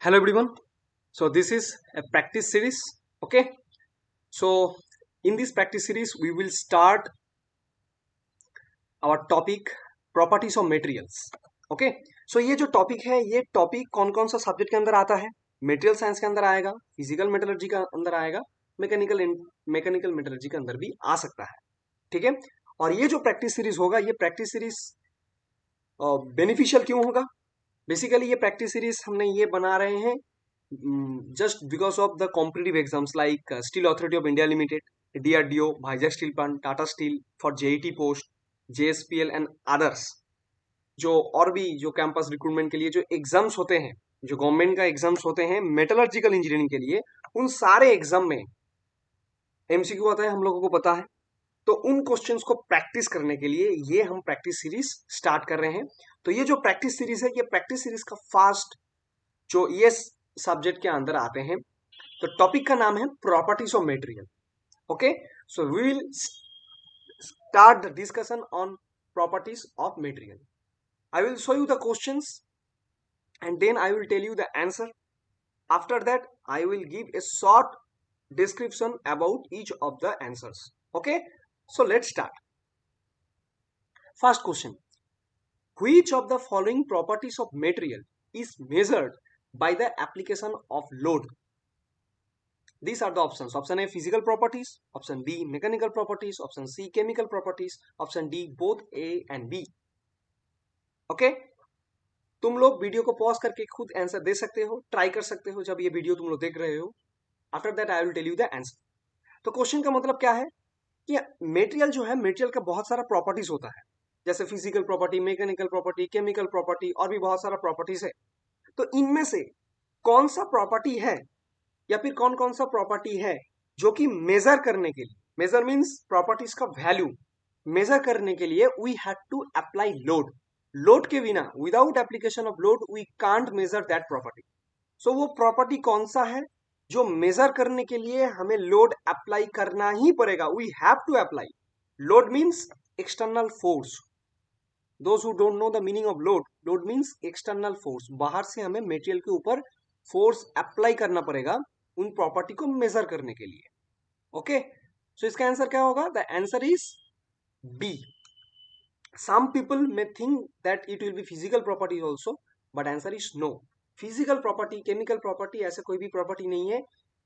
Hello everyone. So this is a practice series. Okay. So in this practice series we will start our topic properties of materials. Okay. So ये जो topic है ये topic कौन कौन सा subject के अंदर आता है? मेटेरियल साइंस के अंदर आएगा, फिजिकल मेटलर्जी के अंदर आएगा, मैकेनिकल मेटलर्जी के अंदर भी आ सकता है. ठीक है. और ये जो प्रैक्टिस सीरीज होगा ये प्रैक्टिस सीरीज बेनिफिशियल क्यों होगा? बेसिकली ये प्रैक्टिस सीरीज हमने ये बना रहे हैं just because of the competitive exams like Steel Authority of India Limited, DRDO, Vizag Steel Plant, Tata Steel for JET post, JSPL and others. जो और भी जो कैंपस रिक्रूटमेंट के लिए जो एग्जाम्स होते हैं, जो गवर्नमेंट का एग्जाम्स होते हैं मेटलर्जिकल इंजीनियरिंग के लिए, उन सारे एग्जाम में एमसीक्यू आता है, हम लोगों को पता है. तो उन क्वेश्चंस को प्रैक्टिस करने के लिए ये हम प्रैक्टिस सीरीज स्टार्ट कर रहे हैं. तो ये जो प्रैक्टिस सीरीज है ये प्रैक्टिस सीरीज का फास्ट जो ये सब्जेक्ट के अंदर आते हैं. तो टॉपिक का नाम है properties of material. Okay. So we will start the discussion on properties of material. I will show you the questions and then I will tell you the answer. After that I will give a short description about each of the answers. Okay, so let's start. First question: which of the following properties of material is measured by the application of load? These are the options. Option A physical properties, option B mechanical properties, option C chemical properties, option D both A and B. Okay, तुम लोग video को pause करके खुद answer दे सकते हो, try कर सकते हो जब ये वीडियो तुम लोग देख रहे हो. After that I will tell you the answer. तो क्वेश्चन का मतलब क्या है कि मटेरियल जो है, मटेरियल का बहुत सारा प्रॉपर्टीज होता है, जैसे physical property, mechanical property, chemical property और भी बहुत सारा प्रॉपर्टीज है. तो इनमें से कौन सा प्रॉपर्टी है या फिर कौन कौन सा प्रॉपर्टी है जो कि मेजर करने के लिए, मेजर मीन्स प्रॉपर्टीज का वैल्यू मेजर करने के लिए we have to apply load. Load के बिना, without application of load we can't measure that property. So वो प्रॉपर्टी कौन सा है जो मेजर करने के लिए हमें लोड अप्लाई करना ही पड़ेगा. We have to apply. Load means external force. Those who don't know the meaning of load, load means external force. बाहर से हमें मटेरियल के ऊपर फोर्स अप्लाई करना पड़ेगा उन प्रॉपर्टी को मेजर करने के लिए. ओके, सो इसका आंसर क्या होगा? The answer is B. Some people may think that it will be physical properties also, but answer is no. Physical property, chemical property ऐसे कोई भी property नहीं है.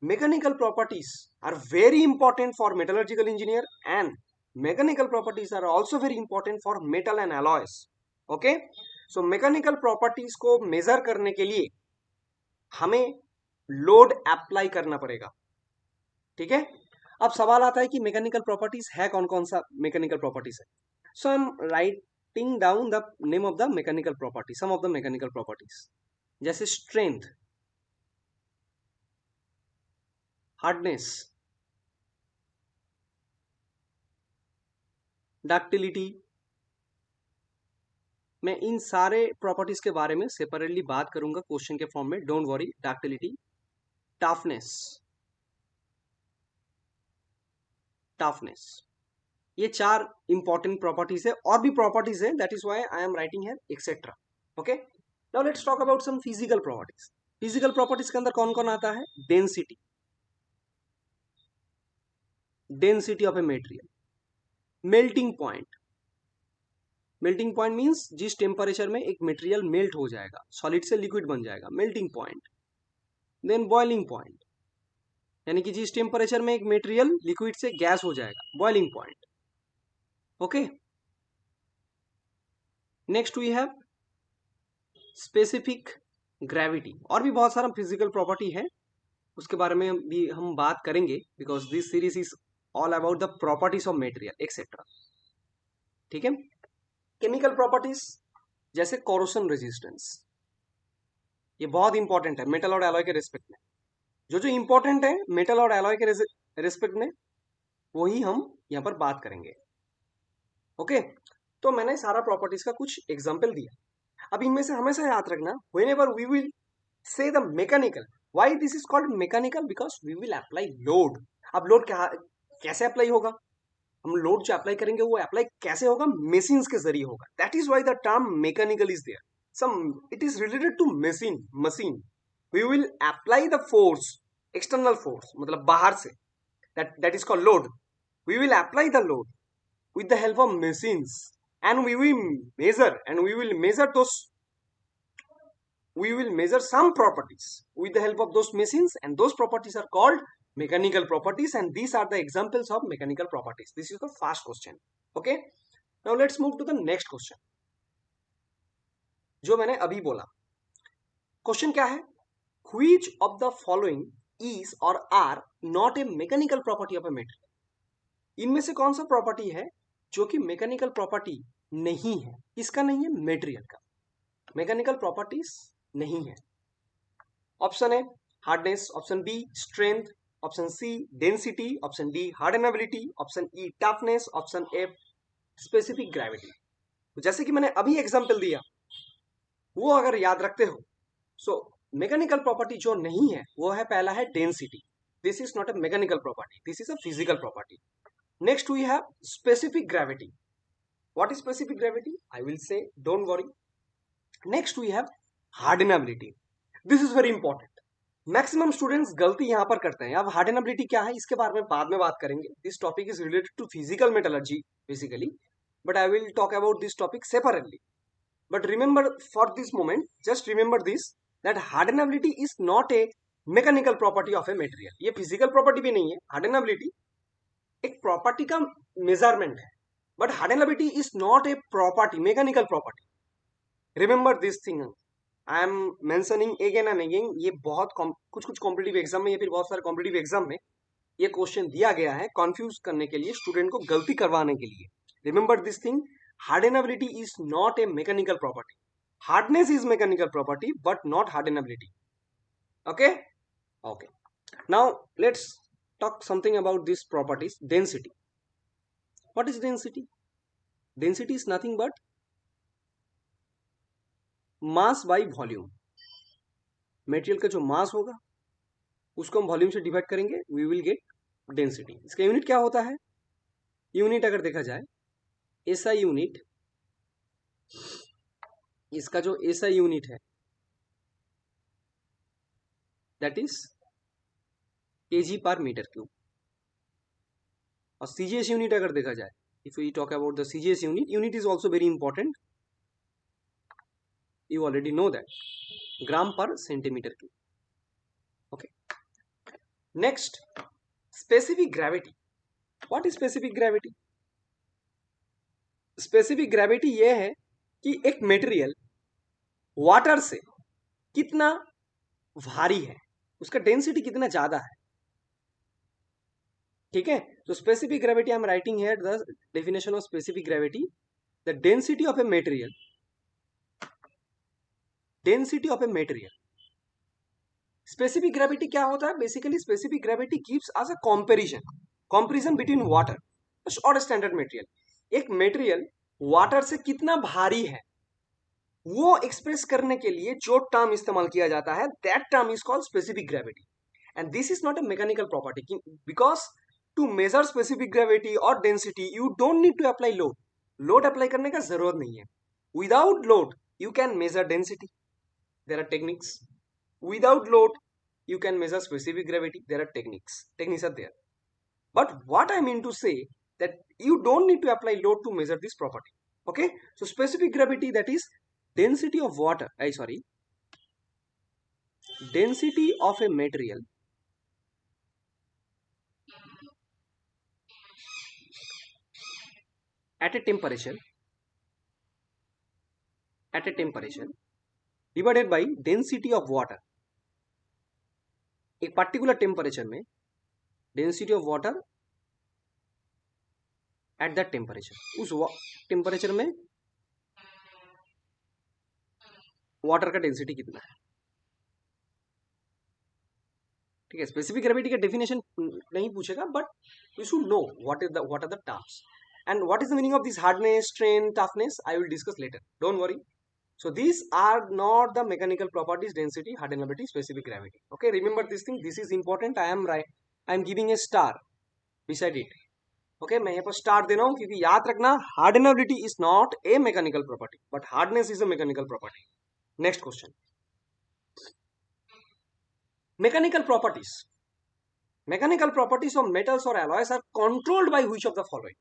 Mechanical properties are very important for metallurgical engineer and mechanical properties are also very important for metal and alloys. Okay, so mechanical properties को measure करने के लिए हमें load apply करना पड़ेगा. ठीक है. अब सवाल आता है कि mechanical properties है कौन कौन सा mechanical properties है. So I'm writing down the name of the mechanical properties, some of the mechanical properties. जैसे strength, hardness, ductility. मैं इन सारे प्रॉपर्टीज के बारे में सेपरेटली बात करूंगा क्वेश्चन के फॉर्म में, don't worry. Ductility, toughness, toughness, ये चार इंपॉर्टेंट प्रॉपर्टीज है. और भी प्रॉपर्टीज है, that is why I am writing here etcetera. Okay, now let's talk about some physical properties. Physical properties के अंदर कौन कौन आता है? Density, density of a material. Melting point, melting point means जिस टेम्परेचर में एक मटेरियल मेल्ट हो जाएगा, सॉलिड से लिक्विड बन जाएगा, melting point. Then boiling point, यानी कि जिस टेम्परेचर में एक मटेरियल लिक्विड से गैस हो जाएगा, boiling point. Okay, next we have specific gravity. और भी बहुत सारा फिजिकल प्रॉपर्टी है, उसके बारे में भी हम बात करेंगे, because this series is all about the properties of material etcetera. ठीक है. केमिकल प्रॉपर्टीज जैसे कोरोशन रेजिस्टेंस, ये बहुत इंपॉर्टेंट है मेटल और एलॉय के रेस्पेक्ट में. जो जो इंपॉर्टेंट है मेटल और एलॉय के रेस्पेक्ट में वही हम यहाँ पर बात करेंगे. ओके, तो मैंने सारा प्रॉपर्टीज का कुछ एग्जाम्पल दिया. अब इनमें से हमेशा याद रखना, whenever we will say the mechanical, why this is called mechanical? Because we will apply load. अब लोड कैसे अप्लाई होगा? हम लोड जो अप्लाई करेंगे वो अप्लाई कैसे होगा? मशीन्स के जरिए होगा. That is why the term mechanical is there. Some it is related to machine. we will apply the force, external force मतलब बाहर से, that is called load. We will apply the load with the help of machines, and we will measure some properties with the help of those machines, and those properties are called mechanical properties, and these are the examples of mechanical properties. This is the first question. Okay, now let's move to the next question. जो मैंने अभी बोला, question क्या है? Which of the following is or are not a mechanical property of a material? इनमें से कौन सा प्रॉपर्टी है जो कि मैकेनिकल प्रॉपर्टी नहीं है? इसका नहीं है, मेटेरियल का मैकेनिकल प्रॉपर्टीज नहीं है. Option A hardness, option B strength, option C density, option D hardenability, option E toughness, option F specific gravity. जैसे कि मैंने अभी एग्जांपल दिया, वो अगर याद रखते हो, सो मैकेनिकल प्रॉपर्टी जो नहीं है वो है, पहला है density. This is not a mechanical property, this is a physical property. Next we have specific gravity. What is specific gravity? I will say, don't worry. Next we have hardenability. This is very important. Maximum students गलती यहां पर करते हैं. अब hardenability क्या है इसके बारे में बाद में बात करेंगे. This topic is related to physical metallurgy basically, but I will talk about this topic separately. But remember, for this moment, just remember this, that hardenability is not a mechanical property of a material. ये physical property भी नहीं है. hardenability एक property का measurement है, but hardenability is not a property, mechanical property. Remember this thing. I am mentioning again and again. ये बहुत कुछ competitive exam में या फिर बहुत सारे competitive exam में ये question दिया गया है confuse करने के लिए, student को गलती करवाने के लिए. Remember this thing. Hardenability is not a mechanical property. Hardness is mechanical property, but not hardenability. Okay? Okay. Now, let's talk something about these properties. Density. What is density? Density is nothing but mass by volume. Material का जो mass होगा, उसको हम volume से divide करेंगे, we will get density. इसका unit क्या होता है? Unit अगर देखा जाए, SI यूनिट, इसका जो SI यूनिट है that is kg per meter cube. और CGS यूनिट अगर देखा जाए, if we talk about the CGS unit is also very important. You already know that, gram per centimeter cube. Okay. Next, specific gravity. What is specific gravity? Specific gravity ये है कि एक material water से कितना भारी है, उसका density कितना ज्यादा है. ठीक है, तो specific gravity I am writing here the definition of specific gravity. The density of a material, density of a material. Specific gravity क्या होता है? Basically specific gravity gives us a comparison between water और standard material. एक material water से कितना भारी है वो एक्सप्रेस करने के लिए जो टर्म इस्तेमाल किया जाता है, that term is called specific gravity. And this is not a mechanical property, because to measure specific gravity और density you don't need to apply load. Load apply करने का जरूरत नहीं है. Without load you can measure density, there are techniques. Without load you can measure specific gravity, there are techniques are there. But what I mean to say that you don't need to apply load to measure this property. Okay, so specific gravity, that is density of water, density of a material at a temperature divided by density of water. एक particular temperature में density of water at that temperature, उस temperature में water का density कितना है. ठीक है, specific gravity का डेफिनेशन नहीं पूछेगा, but you should know what are the terms and what is the meaning of this hardness, strain, toughness. I will discuss later, don't worry. So these are not the mechanical properties: density, hardenability, specific gravity. Okay, remember this thing. This is important. I am giving a star beside it. Okay, मैं यहाँ पर star दे रहा हूँ क्योंकि याद रखना, hardenability is not a mechanical property, but hardness is a mechanical property. Next question. Mechanical properties. Mechanical properties of metals or alloys are controlled by which of the following?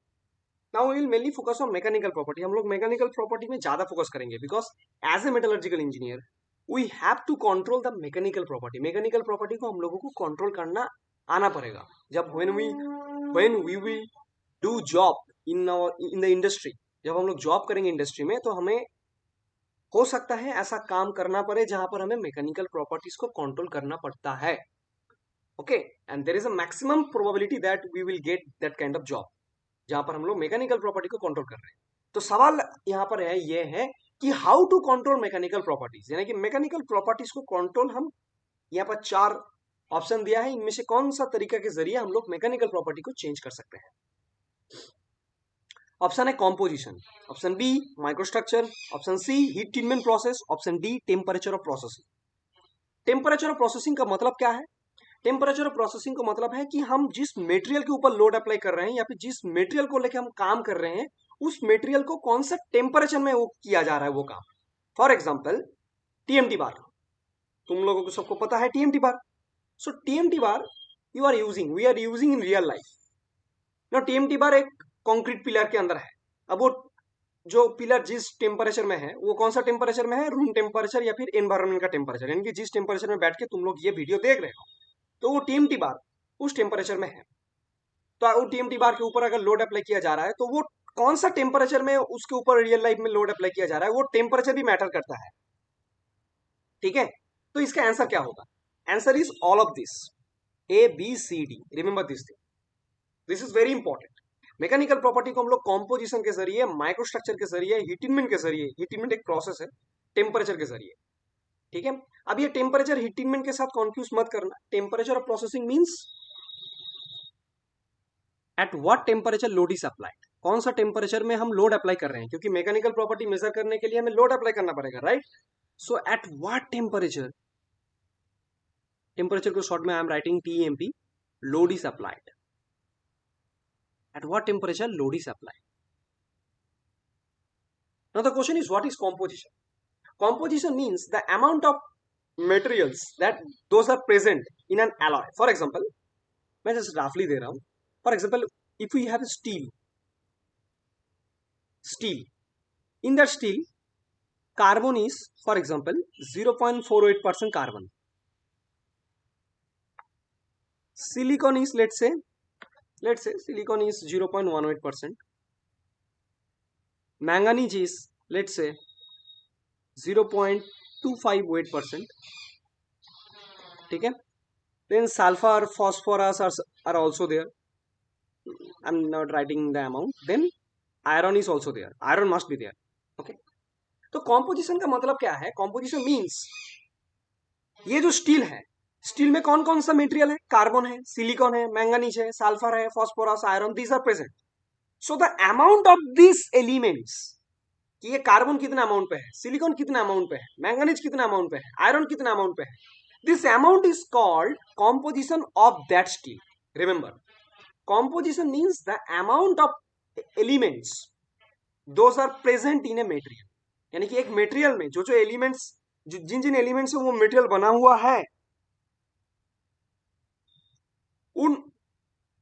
Now we will mainly focus on mechanical property. हम लोग mechanical property में ज़्यादा focus करेंगे because as a metallurgical engineer we have to control the mechanical property. Mechanical property को हम लोगों को control करना आना पड़ेगा. जब when we will do job in the industry, जब हम लोग job करेंगे industry में तो हमें हो सकता है ऐसा काम करना पड़े जहां पर हमें mechanical properties को control करना पड़ता है. Okay, and there is a maximum probability that we will get that kind of job जहां पर हम लोग मैकेनिकल प्रॉपर्टी को कंट्रोल कर रहे हैं. तो सवाल यहाँ पर है ये है कि how to control mechanical properties, यानी कि मैकेनिकल प्रॉपर्टीज को कंट्रोल हम यहाँ पर 4 ऑप्शन दिया है, इनमें से कौन सा तरीका के जरिए हम लोग मैकेनिकल प्रॉपर्टी को चेंज कर सकते हैं. ऑप्शन है composition, option B microstructure, option C heat treatment process, option D temperature of processing. Temperature of processing का मतलब क्या है? टेम्परेचर ऑफ प्रोसेसिंग का मतलब है कि हम जिस मटेरियल के ऊपर लोड अप्लाई कर रहे हैं या फिर जिस मटेरियल को लेकर हम काम कर रहे हैं उस मटेरियल को कौन सा टेम्परेचर में वो किया जा रहा है वो काम. फॉर एग्जाम्पल टीएमटी बार, तुम लोगों को सबको पता है TMT bar. So TMT bar we are using in real life. ना टीएमटी बार एक कॉन्क्रीट पिलर के अंदर है. अब वो जो पिलर जिस टेम्परेचर में है वो कौन सा टेम्परेचर में है? रूम टेम्परेचर या फिर एनवायरमेंट का टेम्परेचर, यानी कि जिस टेम्परेचर में बैठ के तुम लोग ये वीडियो देख रहे हो तो वो टीएमटी बार उस टेम्परेचर में है. तो वो टीएमटी बार के ऊपर अगर लोड अप्लाई किया जा रहा है तो वो कौन सा टेम्परेचर में उसके ऊपर रियल लाइफ में लोड अप्लाई किया जा रहा है वो टेम्परेचर भी मैटर करता है. ठीक है, तो इसका आंसर क्या होगा? Answer is all of this, A B C D. Remember this thing, this is very important. Mechanical property को हम लोग कॉम्पोजिशन के जरिए, माइक्रोस्ट्रक्चर के जरिए, हीट ट्रीटमेंट के जरिए, हीट ट्रीटमेंट एक प्रोसेस है, टेम्परेचर के जरिए. ठीक है, अब ये टेम्परेचर हीट ट्रीटमेंट के साथ कॉन्फ्यूज मत करना. Temperature of processing means at what temperature load is applied, कौन सा टेम्परेचर में हम लोड अप्लाई कर रहे हैं, क्योंकि मैकेनिकल प्रॉपर्टी मेजर करने के लिए हमें लोड अप्लाई करना पड़ेगा, right? So at what temperature, temperature को शॉर्ट में आई am writing TMP, load is applied. At what temperature load is applied. Now the question is what is composition. Composition means the amount of materials that those are present in an alloy. For example, मैं just roughly दे रहा हूँ. For example, if we have steel, in that steel, carbon is, for example, 0.48% carbon. Silicon is, let's say silicon is 0.18%. Manganese is, let's say, 0.258%. ठीक है, then sulfur, phosphorus are also there. I'm not writing the amount. Then iron is also there, iron must be there. Okay, तो composition का मतलब क्या है? Composition means ये जो steel है, स्टील में कौन कौन सा मटेरियल है? कार्बन है, सिलिकॉन है, मैंगनीज है, सल्फर है, phosphorus, iron, these are present. So the amount of this elements, कि ये कार्बन कितना अमाउंट पे है, सिलिकॉन कितना अमाउंट पे है, मैंगनीज कितना अमाउंट पे है, आयरन कितना अमाउंट पे है, this amount is called composition of that steel. Remember, composition means the amount of elements those are present in a material. यानी कि एक मेटेरियल में जो जो एलिमेंट्स, जिन जिन एलिमेंट से वो मेटेरियल बना हुआ है,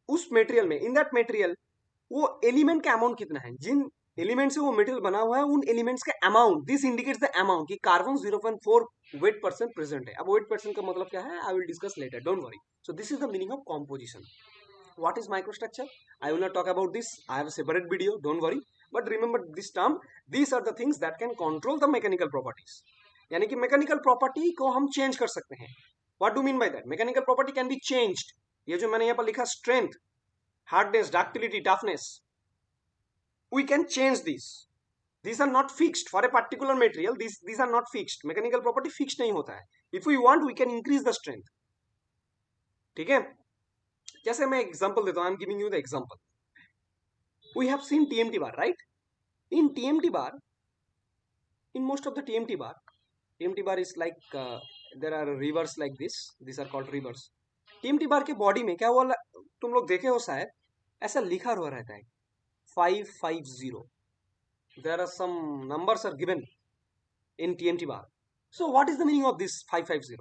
उस मेटेरियल में, इन दैट मेटेरियल, वो एलिमेंट का अमाउंट कितना है, जिन एलिमेंट से वो मटेरियल बना हुआ है उन एलिमेंट्स का amount. This indicates the amount कि कार्बन 0.4 weight% प्रेजेंट है. अब weight% का मतलब क्या है, आई will discuss later, don't worry. So this is the meaning of composition. What is microstructure? I will not talk about this. I have a separate video, don't worry. But remember this term, these are the things that can control the mechanical properties. यानी कि mechanical property को हम change कर सकते हैं. What do you mean by that? Mechanical property can be changed. ये जो मैंने यहाँ पर लिखा, strength, hardness, ductility, toughness, we can change these. These are not fixed for a particular material. These are not fixed. Mechanical property fixed नहीं होता है. If we want, we can increase the strength. ठीक है, जैसे मैं example देता हूं. I am giving you the example. We have seen TMT bar, right? In TMT bar, in most of the TMT bar is like there are rivers like this. These are called rivers. TMT bar के body में क्या हुआ, तुम लोग देखे हो शायद, ऐसा लिखा हुआ रहता है 550. There are some numbers are given in TMT bar. So what is the meaning of this 550?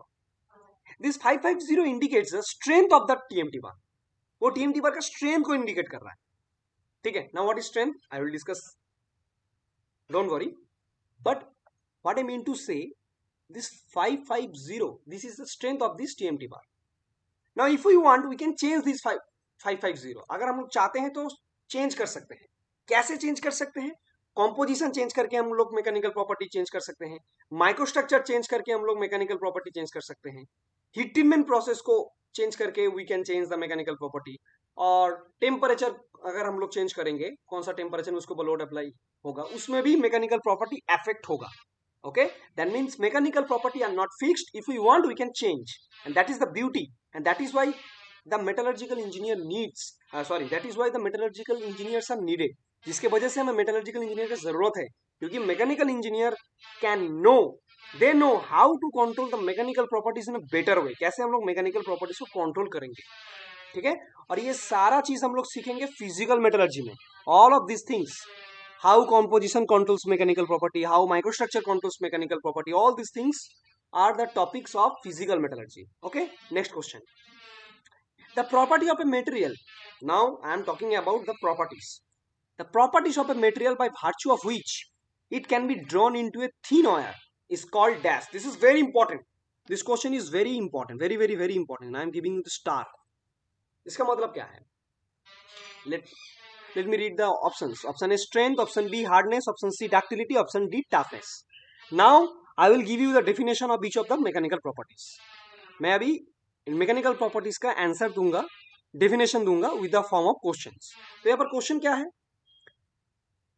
This 550 indicates the strength of the TMT बार, वो टीएमटी बार का स्ट्रेंथ को इंडिकेट कर रहा है, ठीक है। Now what is strength, I will discuss, don't worry, but what I mean to say, this 550, this is the strength of this TMT bar. Now if we want we can change this 550, अगर हम लोग चाहते हैं तो change कर सकते हैं। कैसे चेंज कर सकते हैं? कॉम्पोजिशन चेंज करके हम लोग मैकेनिकल प्रॉपर्टी चेंज कर सकते हैं, माइक्रोस्ट्रक्चर चेंज करके हम लोग मैकेनिकल प्रॉपर्टी चेंज कर सकते हैं, हीट ट्रीटमेंट प्रोसेस को चेंज करके we can change the mechanical property, और टेम्परेचर अगर हम लोग चेंज करेंगे, कौन सा टेम्परेचर उसको लोड अप्लाई होगा, उसमें भी मैकेनिकल प्रॉपर्टी अफेक्ट होगा। Okay, that means mechanical property are not fixed. If we want we can change, and that is the beauty, and that is why the metallurgical engineer needs that is why the metallurgical engineers are needed, जिसके वजह से हमें metallurgical engineer की जरूरत है, क्योंकि mechanical engineer can know, they know how to control the mechanical properties in a better way, कैसे हम लोग mechanical properties को control करेंगे, ठीक है। और ये सारा चीज हम लोग सीखेंगे फिजिकल मेटलर्जी में, all of these things, how composition controls mechanical property, how microstructure controls mechanical property, all these things are the topics of physical metallurgy. Okay, next question, the property of a material. Now I am talking about the properties, the properties of a material by virtue of which it can be drawn into a thin wire is called dash. This is very important, this question is very important, very very very important. I am giving you the star. इसका मतलब क्या है? Let me read the options. Option A strength, option B hardness, option C ductility, option D toughness. Now I will give you the definition of each of the mechanical properties. मैं अभी इन mechanical properties का answer दूंगा, definition दूंगा with the form of questions. तो यहाँ पर question क्या है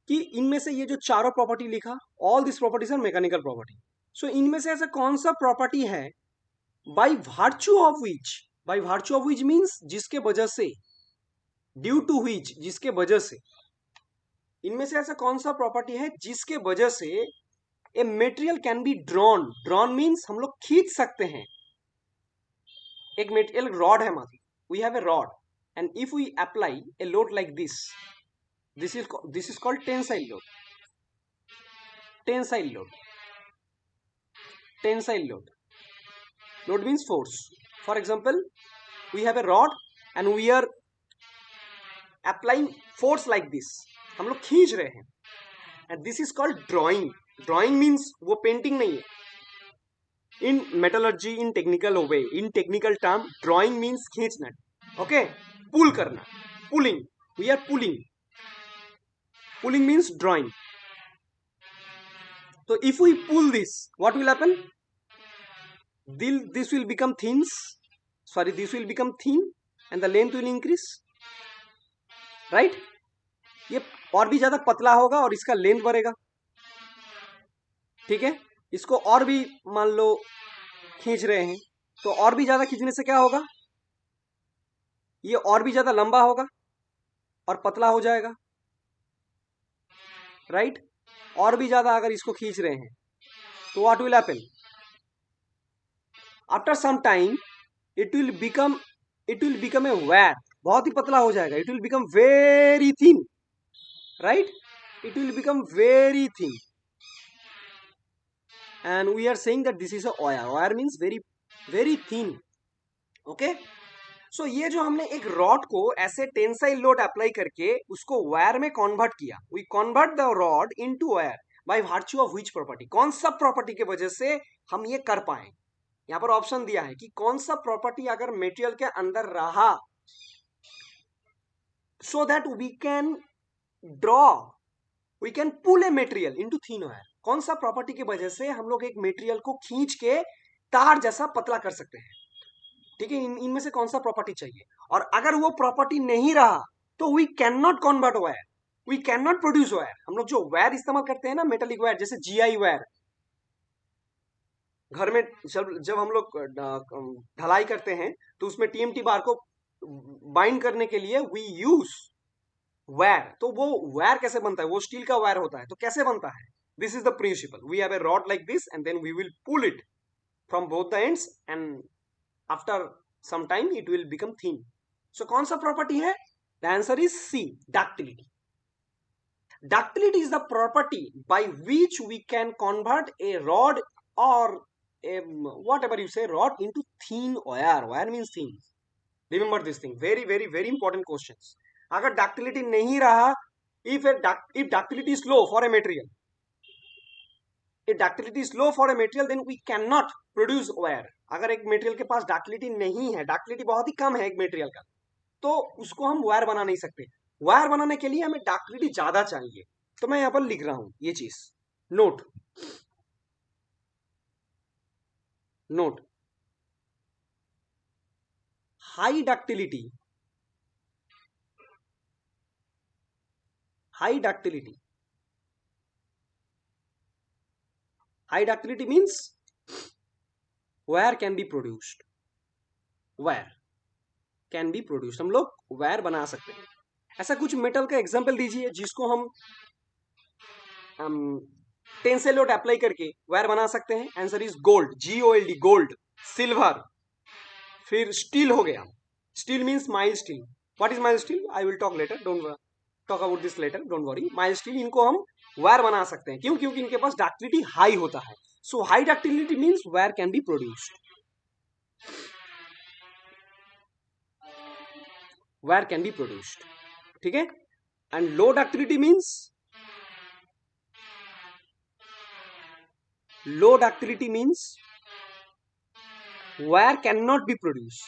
कि इनमें से ये जो चारों प्रॉपर्टी लिखा, all this properties are mechanical property. So इनमें से ऐसा कौन सा प्रॉपर्टी है by virtue of which means जिसके वजह से, ड्यू टू व्हिच जिसके वजह से, इनमें से ऐसा कौन सा प्रॉपर्टी है जिसके वजह से a material can be drawn, drawn means हम लोग खींच सकते हैं। एक मेटेरियल रॉड है, मान we have a rod and if we apply a load like this is called tensile load, tensile load, tensile load, load means force. For example we have a rod and we are applying force like this, हम लोग खींच रहे हैं, and this is called drawing. Drawing means वो painting नहीं है। In metallurgy, in technical way, in technical term, drawing means खींचना, okay, pull करना, pulling, we are pulling, pulling means drawing. तो if we pull this, what will happen? This will become thin, this will become thin and the length will increase, right? ये और भी ज्यादा पतला होगा और इसका लेंथ बढ़ेगा, ठीक है। इसको और भी मान लो खींच रहे हैं, तो और भी ज्यादा खींचने से क्या होगा? ये और भी ज्यादा लंबा होगा और पतला हो जाएगा, राइट? और भी ज्यादा अगर इसको खींच रहे हैं तो what will happen? After some time it will become a wire, बहुत ही पतला हो जाएगा, it will become very thin, right? It will become very thin and we are saying that this is a wire. Wire means very very thin, okay? So ये जो हमने एक rod को ऐसे टेंसाइल लोड अप्लाई करके उसको wire में convert किया, we convert the rod into wire by virtue of which property? कौन सा प्रॉपर्टी के वजह से हम ये कर पाए? यहाँ पर ऑप्शन दिया है कि कौन सा प्रॉपर्टी अगर मेटेरियल के अंदर रहा so that we can pull a material into thin wire. कौन सा प्रॉपर्टी की वजह से हम लोग एक मेटेरियल को खींच के तार जैसा पतला कर सकते हैं, ठीक है? इनमें से कौन सा प्रॉपर्टी चाहिए? और अगर वो प्रॉपर्टी नहीं रहा तो we can not convert wire, we can not produce wire. हम लोग जो वायर इस्तेमाल करते हैं ना, मेटेलिक वायर, जैसे GI वायर, घर में जब हम लोग ढलाई करते हैं तो उसमें TMT बार को बाइंड करने के लिए वी यूज वायर। तो वो वायर कैसे बनता है? वो स्टील का वायर होता है, तो कैसे बनता है? This is the principle. We have a rod like this and then we will pull it from both the ends and after some time it will become thin. So कौन सा property है? The answer is C, ductility. Ductility is the property by which we can convert a rod or whatever you say, rod into thin wire. Wire means thin. Remember this thing. Very, very, very important questions. अगर ductility नहीं रहा, if ductility is low for a material, if ductility is low for a material, then we cannot produce wire. अगर एक material के पास ductility नहीं है, ductility बहुत ही कम है एक material का, तो उसको हम वायर बना नहीं सकते. वायर बनाने के लिए हमें डक्टिलिटी ज्यादा चाहिए. तो मैं यहां पर लिख रहा हूं ये चीज. Note note high ductility means wire can be produced. Wire can be produced. हम लोग वायर बना सकते हैं. ऐसा कुछ मेटल का एग्जांपल दीजिए जिसको हम टेंसेल लोड अप्लाई करके वायर बना सकते हैं. Answer is gold. GOLD, gold. Silver. फिर स्टील हो गया. Steel means mild steel. What is mild steel? I will talk later. Don't talk about this later. Don't worry. Mild steel, इनको हम wire बना सकते हैं. क्यों? क्योंकि इनके पास डक्टिलिटी हाई होता है. So high ductility means wire can be produced. Wire can be produced. ठीक है. And low ductility means wire can not be produce.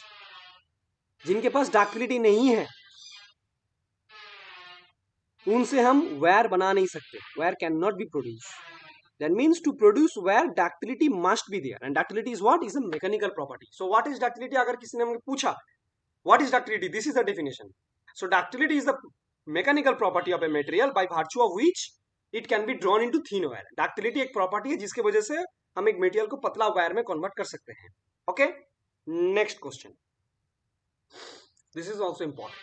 जिनके पास डक्टिलिटी नहीं है उनसे हम वायर बना नहीं सकते. Wire can not be produce. That means to produce wire ductility must be there, and ductility is what? Is a mechanical property. So what is ductility? अगर किसी ने हमसे पूछा what is ductility, this is the definition. So ductility is the mechanical property of a material by virtue of which it can be drawn into thin wire. Ductility एक property है जिसके वजह से हम एक material को पतला वायर में convert कर सकते हैं. Okay, next question. This is also important.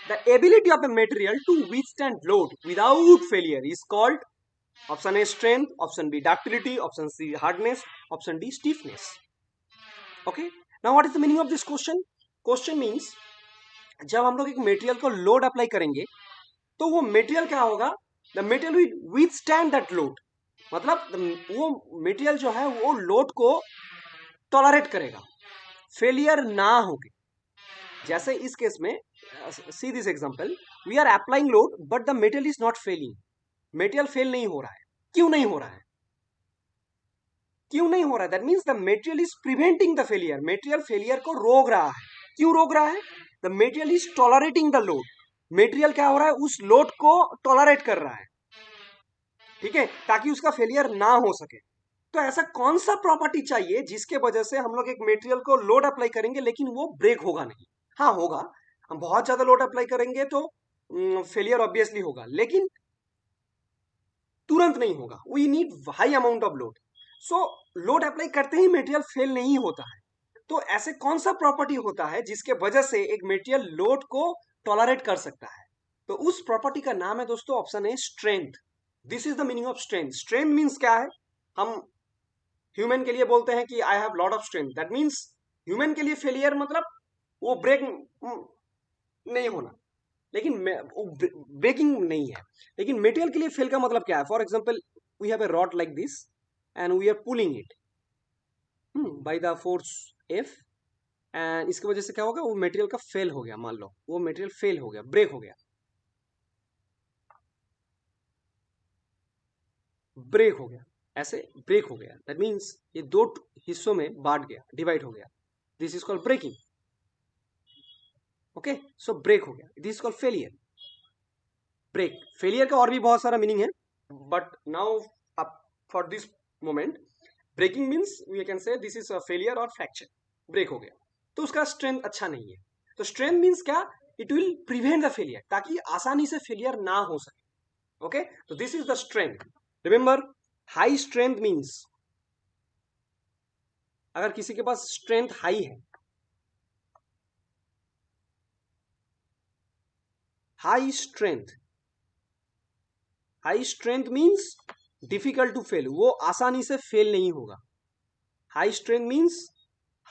The ability of a material to withstand load without failure is called option A strength, option B ductility, option C hardness, option D stiffness. Okay, now what is the meaning of this question? Question means जब हम लोग एक material को load apply करेंगे तो वो material क्या होगा? The material will withstand that load. मतलब वो मटेरियल जो है वो लोड को टॉलरेट करेगा, फेलियर ना होके. जैसे इस केस में see this example, we are applying load but the material is not failing. Material fail नहीं हो रहा है. क्यों नहीं हो रहा है? क्यों नहीं हो रहा है? That means the material is preventing the failure. Material failure को रोक रहा है. क्यों रोक रहा है? The material is tolerating the load. Material क्या हो रहा है? उस लोड को टॉलरेट कर रहा है. ठीक है, ताकि उसका फेलियर ना हो सके. तो ऐसा कौन सा प्रॉपर्टी चाहिए जिसके वजह से हम लोग एक मटेरियल को लोड अप्लाई करेंगे लेकिन वो ब्रेक होगा नहीं? हाँ होगा. हम बहुत ज्यादा लोड अप्लाई करेंगे तो फेलियर ऑब्वियसली होगा, लेकिन तुरंत नहीं होगा. We need high amount of load. So load apply करते ही मटेरियल फेल नहीं होता है. तो ऐसे कौन सा प्रॉपर्टी होता है जिसके वजह से एक मटेरियल लोड को टॉलरेट कर सकता है? तो उस प्रॉपर्टी का नाम है दोस्तों option a strength. This is the meaning of strength. Strength means क्या है? हम ह्यूमन के लिए बोलते हैं कि I have lot of strength. That means human के लिए फेलियर मतलब वो ब्रेक नहीं होना, लेकिन ब्रेकिंग नहीं है. लेकिन मटेरियल के लिए फेल का मतलब क्या है? For example we have a rod like this and we are pulling it by the force F, and इसकी वजह से क्या होगा? वो मटेरियल का फेल हो गया. मान लो वो मटेरियल फेल हो गया, ब्रेक हो गया. ब्रेक हो गया, ऐसे ब्रेक हो गया. दैट मीन्स ये दो हिस्सों में बांट गया, डिवाइड हो गया. This is called breaking. Okay, so break हो गया. This is called failure. Break, failure का और भी बहुत सारा मीनिंग है, but now for this moment breaking means we can say this is a failure और फ्रैक्चर. ब्रेक हो गया तो उसका स्ट्रेंथ अच्छा नहीं है. तो स्ट्रेंथ मीन्स क्या? It will prevent the failure, ताकि आसानी से फेलियर ना हो सके. ओके, तो this is the strength. Remember, high strength means अगर किसी के पास स्ट्रेंथ हाई है, high strength means difficult to fail. वो आसानी से फेल नहीं होगा. High strength means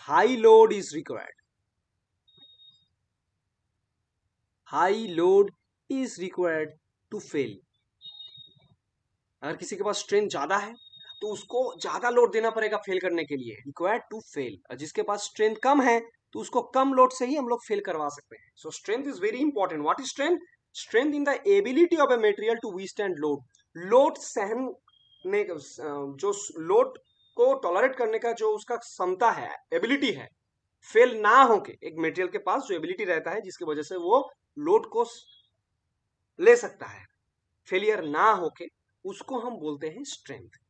high load is required. High load is required to fail. अगर किसी के पास स्ट्रेंथ ज्यादा है तो उसको ज्यादा लोड देना पड़ेगा फेल करने के लिए, रिक्वायर्ड टू फेल। जिसके पास स्ट्रेंथ कम है तो उसको कम लोड से ही हम लोग फेल करवा सकते हैं। So strength is very important. What is strength? Strength in the ability of a material to withstand load. Load सहन ने जो लोड को टॉलरेट करने का जो उसका क्षमता है, एबिलिटी है, फेल ना होके एक मटेरियल के पास जो एबिलिटी रहता है जिसकी वजह से वो लोड को ले सकता है, फेलियर ना होके, उसको हम बोलते हैं स्ट्रेंथ।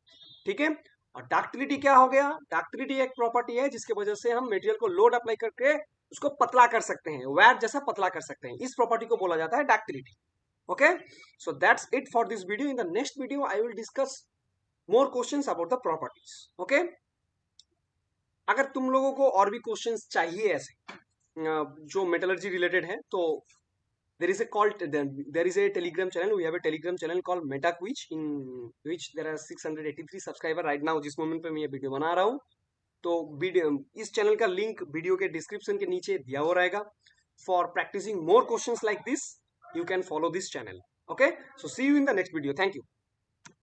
ठीक है। और डक्टिलिटी क्या हो गया? डक्टिलिटी एक प्रॉपर्टी है जिसके वजह से हम मटेरियल को लोड अप्लाई करके उसको पतला कर सकते हैं, वैट जैसा पतला कर सकते हैं। इस प्रॉपर्टी को बोला जाता है ductility. Okay, so that's it for this video. In the next video I will discuss more questions about the properties. Okay, अगर तुम लोगों को और भी क्वेश्चंस चाहिए ऐसे जो मेटलर्जी रिलेटेड है, तो there is a telegram channel. We have a telegram channel called MetaQuiz, in which there are 683 subscriber right now जिस मोमेंट पे मैं ये वीडियो बना रहा हूँ। तो वीडियो, इस चैनल का लिंक वीडियो के डिस्क्रिप्शन के नीचे दिया हुआ रहेगा। For practicing more questions like this, you can follow this channel. Okay, so see you in the next video. Thank you.